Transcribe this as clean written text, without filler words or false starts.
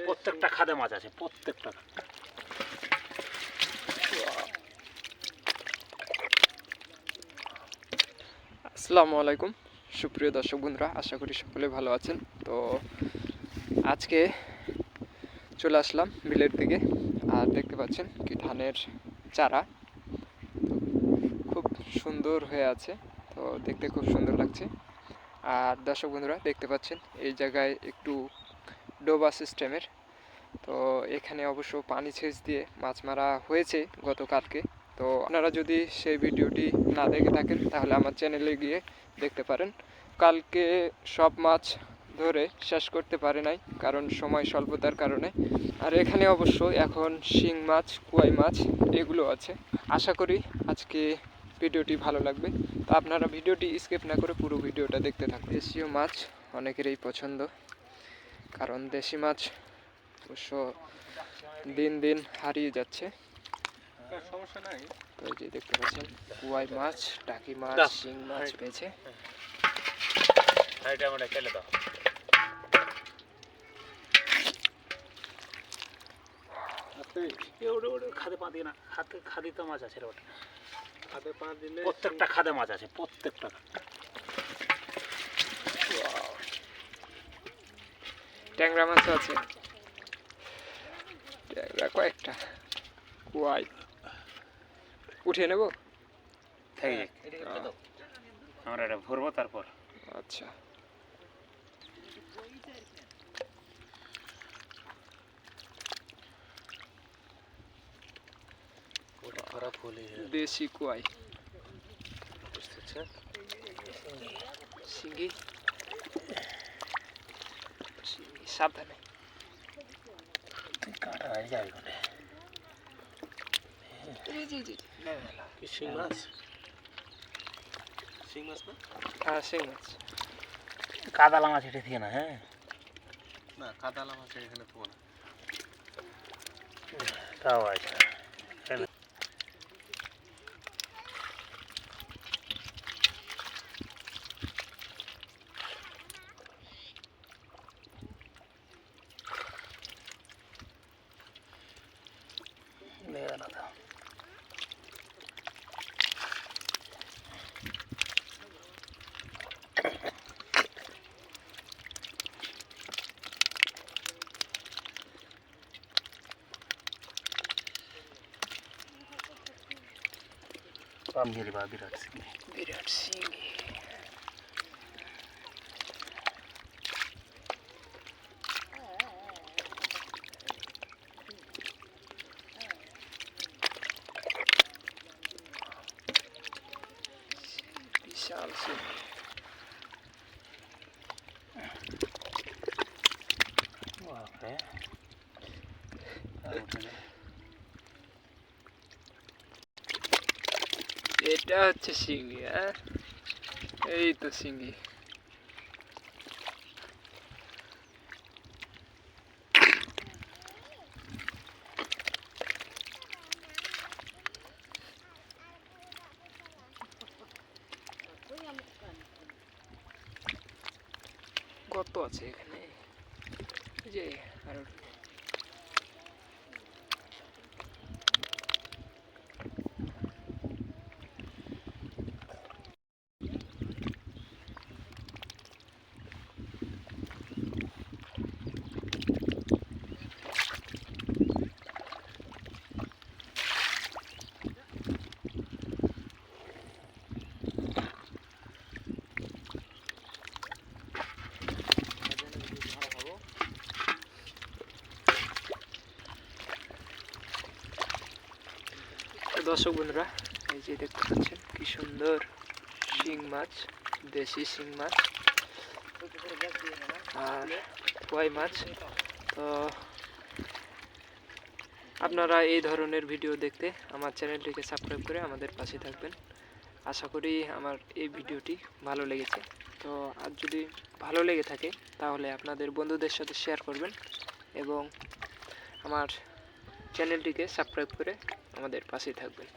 প্রত্যেকটা খাদে মাছ আছে, প্রত্যেকটা। আসসালামু আলাইকুম সুপ্রিয় দর্শক বন্ধুরা, আশা করি সকলে ভালো আছেন। তো আজকে চলে আসলাম বিলের দিকে, আর দেখতে পাচ্ছেন কি ধানের চারা খুব সুন্দর হয়ে আছে। তো দেখতে খুব সুন্দর লাগছে। আর দর্শক বন্ধুরা দেখতে পাচ্ছেন এই জায়গায় একটু ডোবা সিস্টেমের। তো এখানে অবশ্য পানি সেচ দিয়ে মাছ মারা হয়েছে গতকালকে। তো আপনারা যদি সেই ভিডিওটি না দেখে থাকেন তাহলে আমার চ্যানেলে গিয়ে দেখতে পারেন। কালকে সব মাছ ধরে শেষ করতে পারে নাই, কারণ সময় স্বল্পতার কারণে। আর এখানে অবশ্য এখন শিং মাছ, কুয়াই মাছ এগুলো আছে। আশা করি আজকে ভিডিওটি ভালো লাগবে। তো আপনারা ভিডিওটি স্কিপ না করে পুরো ভিডিওটা দেখতে থাকুন। দেশীয় মাছ অনেকেরই পছন্দ, কারণ দেশি মাছ অবশ্য দিন দিন হারিয়ে যাচ্ছে। সমস্যা নাই। তো এই যে দেখতে পাচ্ছেন কুয়াই মাছ, টাকি মাছ, শিং মাছ পেয়েছে। এটা মানে ফেলে দাও। খাদে পা দিয়ে না, খাদি তো মাছ আছে রে ওটা। খাদে পা দিলে প্রত্যেকটা খাদে মাছ আছে, প্রত্যেকটা। ট্যাংরা মাছও আছে, ট্যাংরা কয়েকটা। কুয়াই উঠিয়ে নেব, আমরা এটা ভরবো তারপর। আচ্ছা। দেশি কুয়াই, শিঙ্গি, সাবধানে। কাটা হয়ে যাবে বলে। শিং মাছ, শিং মাছ না? হ্যাঁ শিং মাছ। কাদালা মাছ এটা থেকে না? হ্যাঁ না, কাদালা মাছ এখানে তো না। তাও আছে। পামগিরি বা বিরাট শিঙ্গি, বিরাট শিঙ্গি। বিশাল শিঙ্গি। এটা হচ্ছে শিঙ্গি। হ্যাঁ এই তো শিঙ্গি। কত আছে এখানে, এই যে আরো দর্শক বন্ধুরা, এই যে দেখতে পাচ্ছেন কি সুন্দর শিং মাছ, দেশি শিং মাছ আর কই মাছ। তো আপনারা এই ধরনের ভিডিও দেখতে আমার চ্যানেলটিকে সাবস্ক্রাইব করে আমাদের পাশে থাকবেন। আশা করি আমার এই ভিডিওটি ভালো লেগেছে। তো আর যদি ভালো লেগে থাকে তাহলে আপনাদের বন্ধুদের সাথে শেয়ার করবেন এবং আমার চ্যানেলটিকে সাবস্ক্রাইব করে আমাদের পাশে থাকবেন।